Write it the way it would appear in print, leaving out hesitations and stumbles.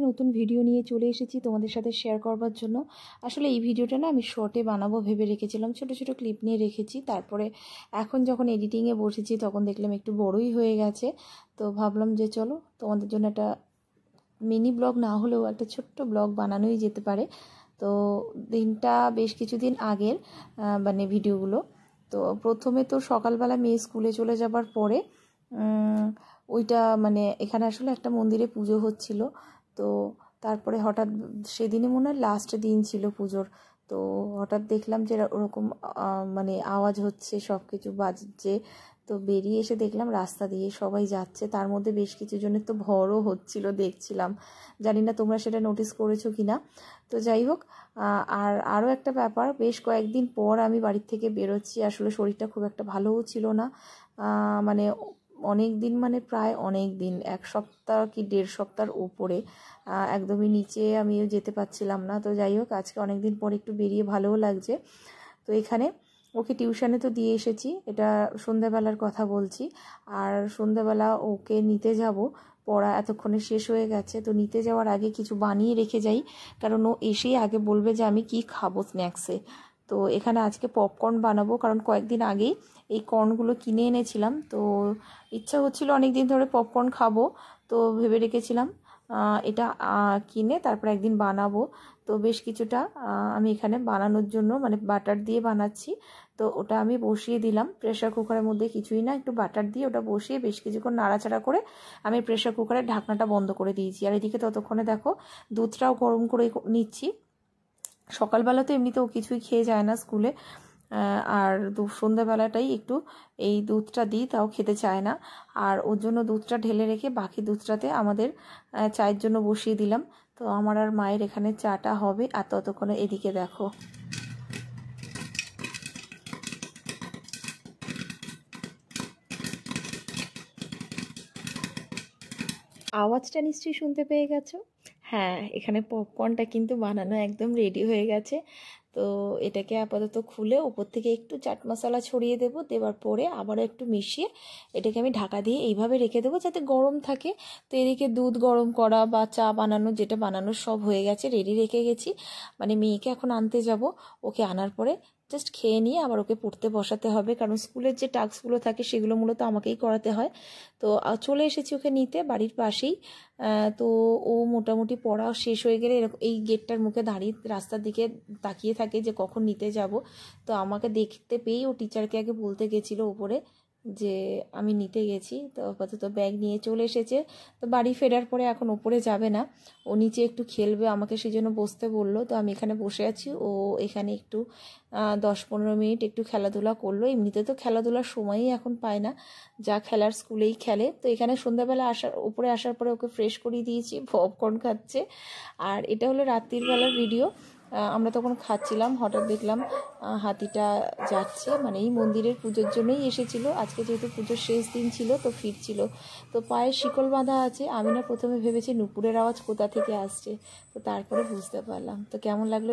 নতুন ভিডিও নিয়ে চলে এসেছি তোমাদের সাথে শেয়ার করবার জন্য। আসলে এই ভিডিওটা না আমি শর্টে বানাবো ভেবে রেখেছিলাম, ছোট ছোট ক্লিপ নিয়ে রেখেছি। তারপরে এখন যখন এডিটিংয়ে বসেছি তখন দেখলাম একটু বড়ই হয়ে গেছে, তো ভাবলাম যে চলো তোমাদের জন্য একটা মিনি ব্লগ না হলেও একটা ছোট্ট ব্লগ বানানোই যেতে পারে। তো দিনটা বেশ কিছুদিন আগের মানে ভিডিওগুলো। তো প্রথমে তো সকালবেলা মেয়ে স্কুলে চলে যাবার পরে ওইটা মানে এখানে আসলে একটা মন্দিরে পুজো হচ্ছিল। তো তারপরে হঠাৎ সেদিনই মনে হয় লাস্ট দিন ছিল পুজোর, তো হঠাৎ দেখলাম যে ওরকম মানে আওয়াজ হচ্ছে, সব কিছু বাজছে। তো বেরিয়ে এসে দেখলাম রাস্তা দিয়ে সবাই যাচ্ছে, তার মধ্যে বেশ কিছু জনের তো ভরও হচ্ছিল দেখছিলাম। জানি না তোমরা সেটা নোটিস করেছো কি না। তো যাই হোক, আর আরও একটা ব্যাপার, বেশ কয়েকদিন পর আমি বাড়ির থেকে বেরোচ্ছি। আসলে শরীরটা খুব একটা ভালোও ছিল না, মানে অনেক দিন, মানে প্রায় অনেক দিন, 1 সপ্তাহ কি 1.5 সপ্তাহের উপরে একদমই নিচে আমিও যেতে পারছিলাম না। তো যাই হোক, আজকে অনেক দিন পর একটু বেরিয়ে ভালোও লাগছে। তো এখানে ওকে টিউশনে তো দিয়ে এসেছি, এটা সন্ধ্যাবেলার কথা বলছি। আর সন্ধ্যাবেলা ওকে নিতে যাব, পড়া এতক্ষণে শেষ হয়ে গেছে। তো নিতে যাওয়ার আগে কিছু বানিয়ে রেখে যাই, কারণ ও এসেই আগে বলবে যে আমি কি খাবো স্ন্যাক্সে। তো এখানে আজকে পপকর্ন বানাবো, কারণ কয়েকদিন আগেই এই কর্নগুলো কিনে এনেছিলাম। তো ইচ্ছা হচ্ছিল অনেক দিন ধরে পপকর্ন খাবো, তো ভেবে রেখেছিলাম এটা কিনে তারপর একদিন বানাবো। তো বেশ কিছুটা আমি এখানে বানানোর জন্য মানে বাটার দিয়ে বানাচ্ছি। তো ওটা আমি বসিয়ে দিলাম প্রেসার কুকারের মধ্যে, কিছুই না, একটু বাটার দিয়ে ওটা বসিয়ে বেশ কিছুক্ষণ নাড়াচাড়া করে আমি প্রেসার কুকারের ঢাকনাটা বন্ধ করে দিয়েছি। আর এদিকে ততক্ষণে দেখো দুধটাও গরম করে নিচ্ছি। সকালবেলা তো এমনিতেও কিছুই খেয়ে যায় না স্কুলে, আর সন্ধ্যাবেলাটাই একটু এই দুধটা দিই, তাও খেতে চায় না। আর ওর জন্য দুধটা ঢেলে রেখে বাকি দুধটাতে আমাদের চায়ের জন্য বসিয়ে দিলাম। তো আমার আর মায়ের এখানে চাটা হবে। আর ততক্ষণে এদিকে দেখো আওয়াজটা নিশ্চয়ই শুনতে পেয়ে গেছো। হ্যাঁ, এখানে পপকর্নটা কিন্তু বানানো একদম রেডি হয়ে গেছে। তো এটাকে আপাতত খুলে উপর থেকে একটু চাট মশলা ছড়িয়ে দেবো, দেওয়ার পরে আবারও একটু মিশিয়ে এটাকে আমি ঢাকা দিয়ে এইভাবে রেখে দেবো যাতে গরম থাকে। তো এদিকে দুধ গরম করা বা চা বানানো, যেটা বানানোর সব হয়ে গেছে, রেডি রেখে গেছি। মানে মেয়েকে এখন আনতে যাব, ওকে আনার পরে জাস্ট খেয়ে নিয়ে আবার ওকে পড়তে বসাতে হবে, কারণ স্কুলের যে টাস্কগুলো থাকে সেগুলো মূলত আমাকেই করাতে হয়। তো চলে এসেছি ওকে নিতে, বাড়ির পাশেই। তো ও মোটামুটি পড়া শেষ হয়ে গেলে এরকম এই গেটটার মুখে দাঁড়িয়ে রাস্তার দিকে তাকিয়ে থাকে যে কখন নিতে যাব। তো আমাকে দেখতে পেয়েই ও টিচারকে আগে বলতে গেছিলো উপরে যে আমি নিতে গেছি। তো আপাতত ব্যাগ নিয়ে চলে এসেছে। তো বাড়ি ফেরার পরে এখন ওপরে যাবে না, ও নিচে একটু খেলবে, আমাকে সেই জন্য বসতে বললো। তো আমি এখানে বসে আছি, ও এখানে একটু 10-15 মিনিট একটু খেলাধুলা করলো। এমনিতে তো খেলাধুলার সময়ই এখন পায় না, যা খেলার স্কুলেই খেলে। তো এখানে সন্ধ্যাবেলা উপরে আসার পরে ওকে ফ্রেশ করিয়ে দিয়েছি, পপকর্ন খাচ্ছে। আর এটা হলো রাত্রির বেলার ভিডিও। আমরা তখন খাচ্ছিলাম, হঠাৎ দেখলাম হাতিটা যাচ্ছে, মানে এই মন্দিরের পুজোর জন্যই এসেছিল। আজকে যেহেতু পুজোর শেষ দিন ছিল তো ফিরছিল। তো পায়ে শিকল বাঁধা আছে। আমি না প্রথমে ভেবেছি নুপুরের আওয়াজ কোথা থেকে আসছে, তো তারপরে বুঝতে পারলাম। তো কেমন লাগলো